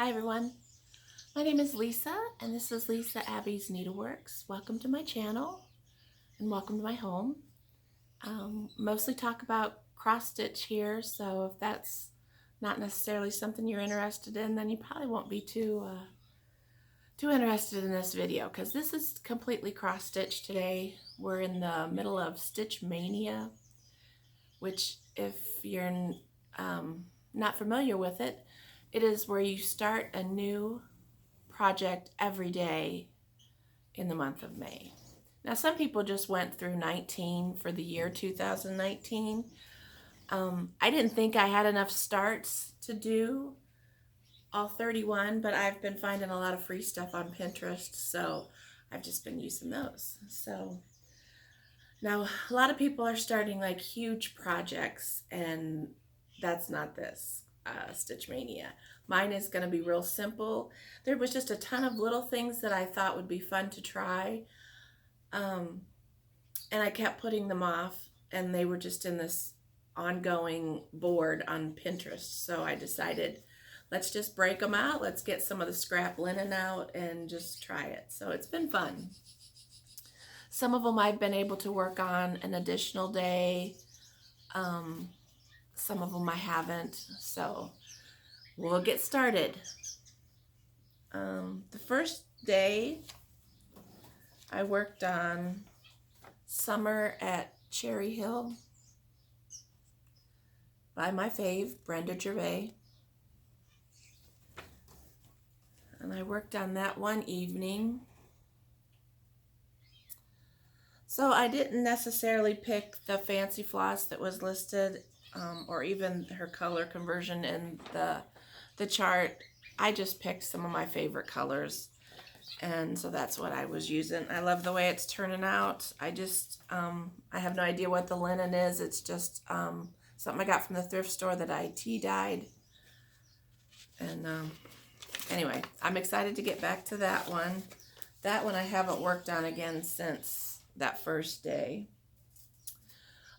Hi everyone, my name is Lisa and this is Lisa Abby's Needleworks. Welcome to my channel and welcome to my home. Mostly talk about cross stitch here, so if that's not necessarily something you're interested in, then you probably won't be too interested in this video because this is completely cross stitch today. We're in the middle of Stitch Mania, which if you're not familiar with it, it is where you start a new project every day in the month of May. Now, some people just went through 19 for the year 2019. I didn't think I had enough starts to do all 31, but I've been finding a lot of free stuff on Pinterest, so I've just been using those. So now a lot of people are starting like huge projects, and that's not this Stitch Mania. Mine is going to be real simple. There was just a ton of little things that I thought would be fun to try, and I kept putting them off, and they were just in this ongoing board on Pinterest. So I decided, let's just break them out. Let's get some of the scrap linen out and just try it. So it's been fun. Some of them I've been able to work on an additional day. Some of them I haven't. So we'll get started. The first day I worked on Summer at Cherry Hill by my fave, Brenda Gervais. And I worked on that one evening. So I didn't necessarily pick the fancy floss that was listed, or even her color conversion in the chart. I just picked some of my favorite colors, and so that's what I was using. I love the way it's turning out. I have no idea what the linen is. It's just something I got from the thrift store that I tea-dyed. And anyway, I'm excited to get back to that one. That one I haven't worked on again since that first day.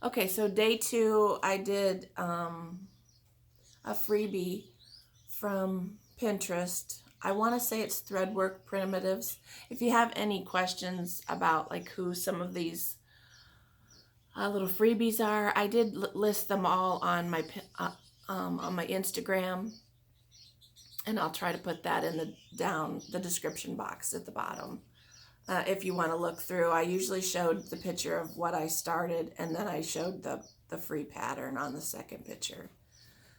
Okay, so day 2, I did a freebie from Pinterest. I want to say it's Threadwork Primitives. If you have any questions about like who some of these little freebies are, I did list them all on my Instagram, and I'll try to put that in the description box at the bottom. If you want to look through, I usually showed the picture of what I started, and then I showed the free pattern on the second picture.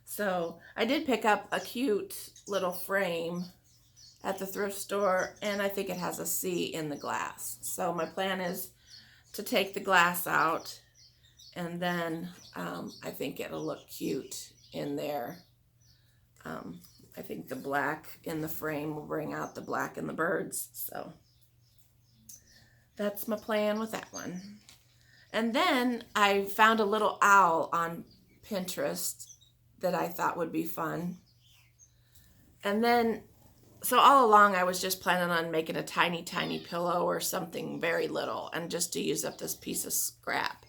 So I did pick up a cute little frame at the thrift store, and I think it has a C in the glass. So my plan is to take the glass out, and then I think it'll look cute in there. I think the black in the frame will bring out the black in the birds. So that's my plan with that one. And then I found a little owl on Pinterest that I thought would be fun. And then, so all along I was just planning on making a tiny, tiny pillow or something very little, and just to use up this piece of scrap.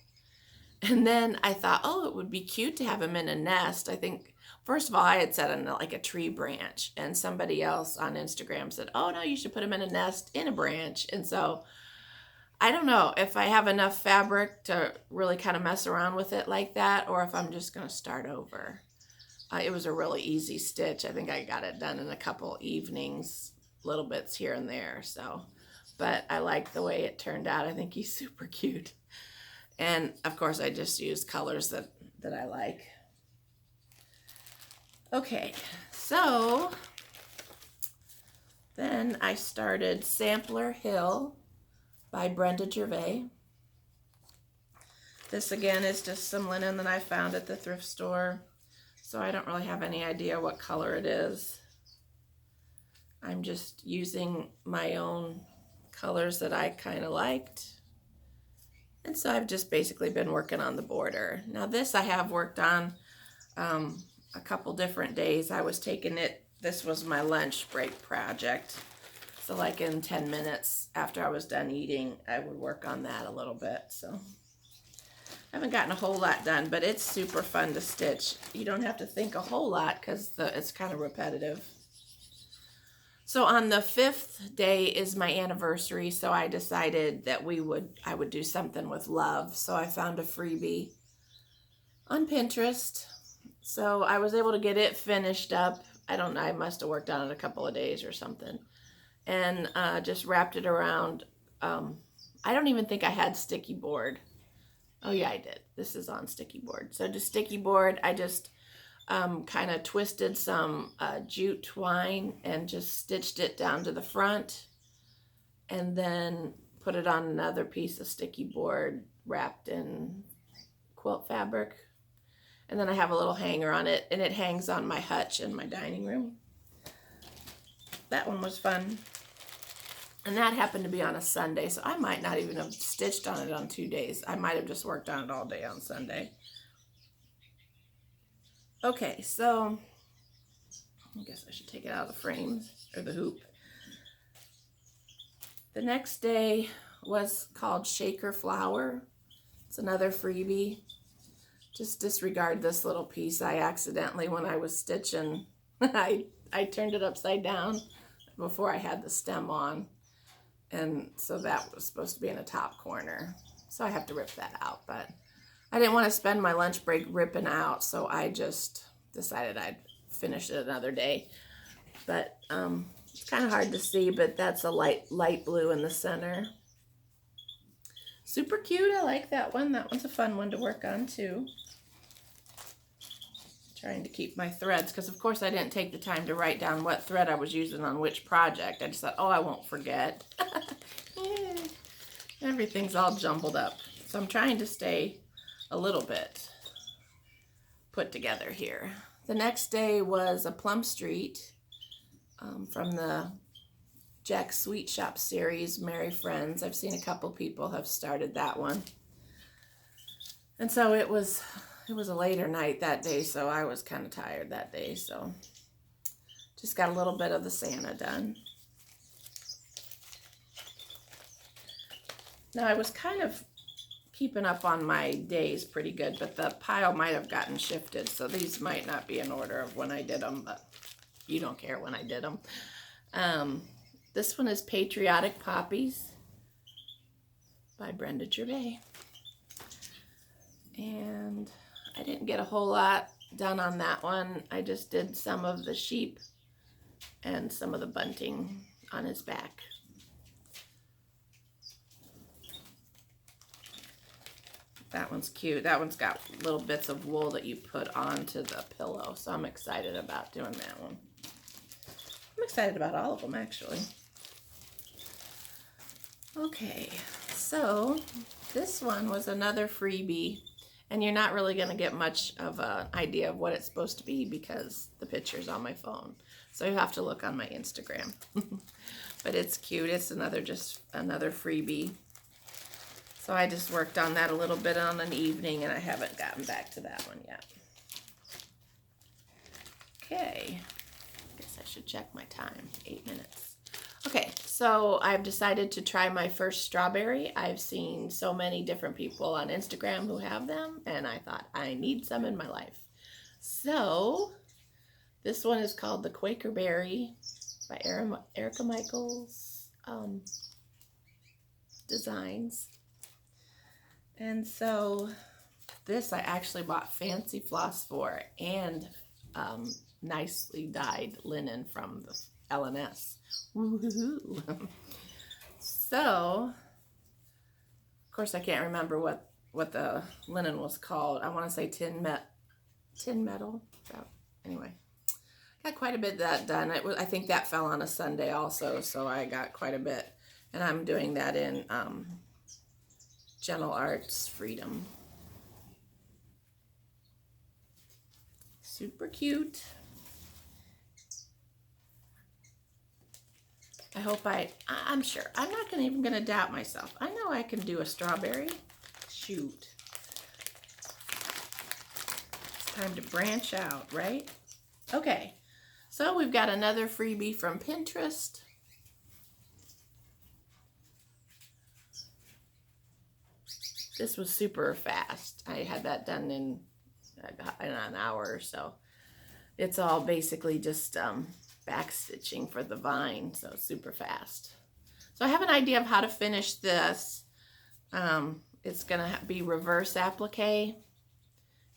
And then I thought, oh, it would be cute to have him in a nest. I think, first of all, I had said on like a tree branch, and somebody else on Instagram said, oh no, you should put him in a nest in a branch. And so I don't know if I have enough fabric to really kind of mess around with it like that, or if I'm just going to start over. It was a really easy stitch. I think I got it done in a couple evenings, little bits here and there. So, but I like the way it turned out. I think he's super cute. And of course I just used colors that I like. Okay, so then I started Sampler Hill by Brenda Gervais. This again is just some linen that I found at the thrift store, so I don't really have any idea what color it is. I'm just using my own colors that I kind of liked. And so I've just basically been working on the border. Now this I have worked on a couple different days. I was taking it, this was my lunch break project. So like in 10 minutes after I was done eating, I would work on that a little bit. So I haven't gotten a whole lot done, but it's super fun to stitch. You don't have to think a whole lot because it's kind of repetitive. So on the 5th day is my anniversary, so I decided that I would do something with love. So I found a freebie on Pinterest. So I was able to get it finished up. I don't know, I must have worked on it a couple of days or something. And just wrapped it around. I don't even think I had sticky board. Oh yeah, I did. This is on sticky board. So just sticky board, I just kind of twisted some jute twine and just stitched it down to the front, and then put it on another piece of sticky board wrapped in quilt fabric. And then I have a little hanger on it, and it hangs on my hutch in my dining room. That one was fun. And that happened to be on a Sunday, so I might not even have stitched on it on 2 days. I might have just worked on it all day on Sunday. Okay, so I guess I should take it out of the frame, or the hoop. The next day was called Shaker Flower. It's another freebie. Just disregard this little piece. I accidentally, when I was stitching, I turned it upside down before I had the stem on. And so that was supposed to be in the top corner. So I have to rip that out, but I didn't want to spend my lunch break ripping out, so I just decided I'd finish it another day. But it's kind of hard to see, but that's a light blue in the center. Super cute. I like that one. That one's a fun one to work on too. Trying to keep my threads, because of course I didn't take the time to write down what thread I was using on which project. I just thought, oh, I won't forget. Yeah. Everything's all jumbled up. So I'm trying to stay a little bit put together here. The next day was a Plum Street from the Jack's Sweet Shop series, Merry Friends. I've seen a couple people have started that one. And so it was a later night that day, so I was kind of tired that day, so just got a little bit of the Santa done. Now I was kind of keeping up on my days pretty good, but the pile might have gotten shifted, so these might not be in order of when I did them, but you don't care when I did them. This one is Patriotic Poppies by Brenda Gervais. And I didn't get a whole lot done on that one. I just did some of the sheep and some of the bunting on his back. That one's cute. That one's got little bits of wool that you put onto the pillow, so I'm excited about doing that one. I'm excited about all of them, actually. Okay, so this one was another freebie, and you're not really going to get much of an idea of what it's supposed to be because the picture's on my phone. So you have to look on my Instagram. But it's cute. It's just another freebie. So I just worked on that a little bit on an evening, and I haven't gotten back to that one yet. Okay. I guess I should check my time. 8 minutes. Okay, so I've decided to try my first strawberry. I've seen so many different people on Instagram who have them, and I thought I need some in my life. So this one is called the Quaker Berry by Erica Michaels Designs. And so this I actually bought fancy floss for, and nicely dyed linen from the L&S. Woohoo! So, of course I can't remember what the linen was called. I want to say tin metal. So, anyway, got quite a bit of that done. I think that fell on a Sunday also, so I got quite a bit. And I'm doing that in Gentle Arts Freedom. Super cute. I hope I'm sure. I'm not even going to doubt myself. I know I can do a strawberry. Shoot. It's time to branch out, right? Okay. So we've got another freebie from Pinterest. This was super fast. I had that done in an hour or so. It's all basically just back stitching for the vine, so it's super fast. So I have an idea of how to finish this. It's gonna be reverse applique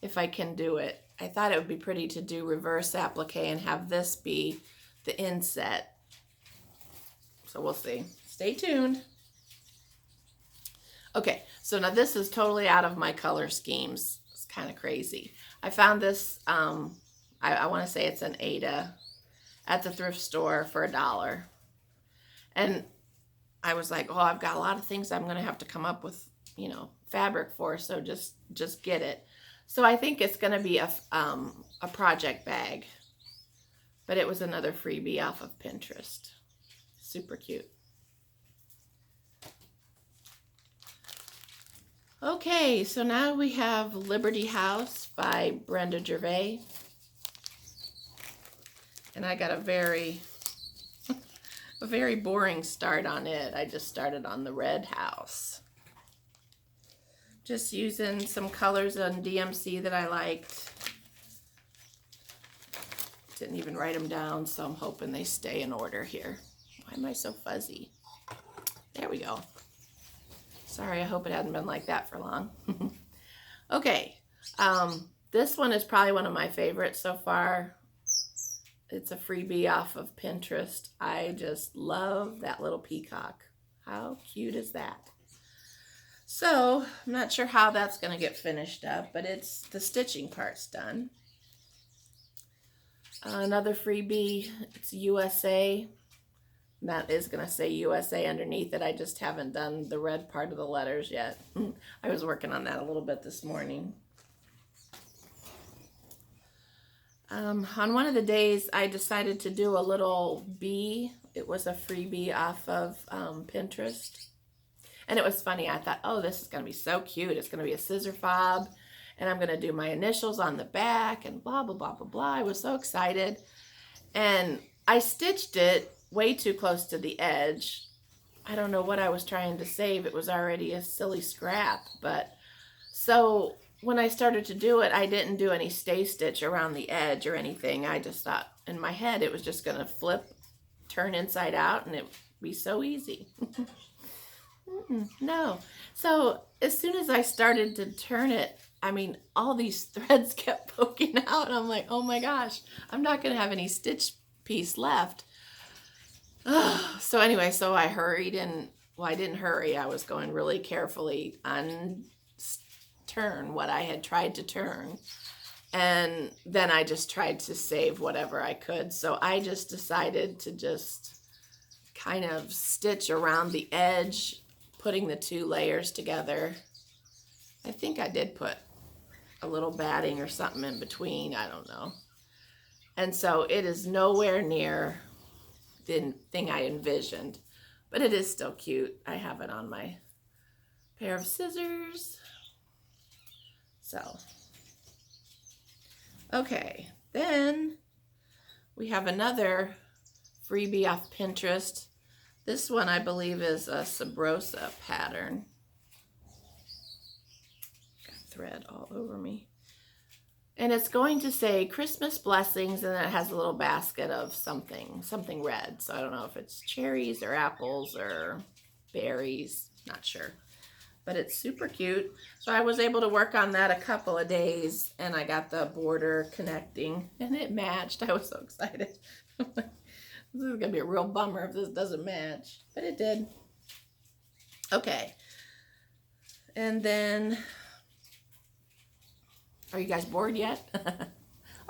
if I can do it. I thought it would be pretty to do reverse applique and have this be the inset. So we'll see. Stay tuned. Okay, so now this is totally out of my color schemes. It's kind of crazy. I found this, I want to say it's an Ada at the thrift store for $1. And I was like, oh, I've got a lot of things I'm going to have to come up with, you know, fabric for, so just get it. So I think it's going to be a project bag, but it was another freebie off of Pinterest. Super cute. Okay, so now we have Liberty House by Brenda Gervais. And I got a very boring start on it. I just started on the red house. Just using some colors on DMC that I liked. Didn't even write them down, so I'm hoping they stay in order here. Why am I so fuzzy? There we go. Sorry, I hope it hadn't been like that for long. Okay, this one is probably one of my favorites so far. It's a freebie off of Pinterest. I just love that little peacock. How cute is that? So, I'm not sure how that's going to get finished up, but it's the stitching part's done. Another freebie, it's USA. That is going to say USA underneath it. I just haven't done the red part of the letters yet. I was working on that a little bit this morning. On one of the days, I decided to do a little bee. It was a freebie off of Pinterest. And it was funny. I thought, oh, this is going to be so cute. It's going to be a scissor fob. And I'm going to do my initials on the back and blah, blah, blah, blah, blah. I was so excited. And I stitched it way too close to the edge. I don't know what I was trying to save. It was already a silly scrap. But so when I started to do it, I didn't do any stay stitch around the edge or anything. I just thought in my head it was just going to flip, turn inside out, and it would be so easy. No. So as soon as I started to turn it, I mean, all these threads kept poking out. And I'm like, oh my gosh, I'm not going to have any stitch piece left. So anyway, so I hurried and, well, I didn't hurry. I was going really carefully on turn what I had tried to turn. And then I just tried to save whatever I could. So I just decided to just kind of stitch around the edge, putting the two layers together. I think I did put a little batting or something in between. I don't know. And so it is nowhere near the thing I envisioned, but it is still cute. I have it on my pair of scissors. So, okay, then we have another freebie off Pinterest. This one I believe is a Sabrosa pattern. Got thread all over me. And it's going to say Christmas blessings, and it has a little basket of something red. So I don't know if it's cherries or apples or berries, not sure. But it's super cute. So I was able to work on that a couple of days, and I got the border connecting, and it matched. I was so excited. This is going to be a real bummer if this doesn't match, but it did. Okay. And then, are you guys bored yet?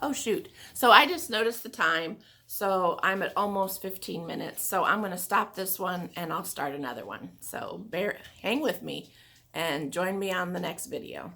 Oh, shoot. So I just noticed the time. So I'm at almost 15 minutes. So I'm going to stop this one and I'll start another one. So hang with me and join me on the next video.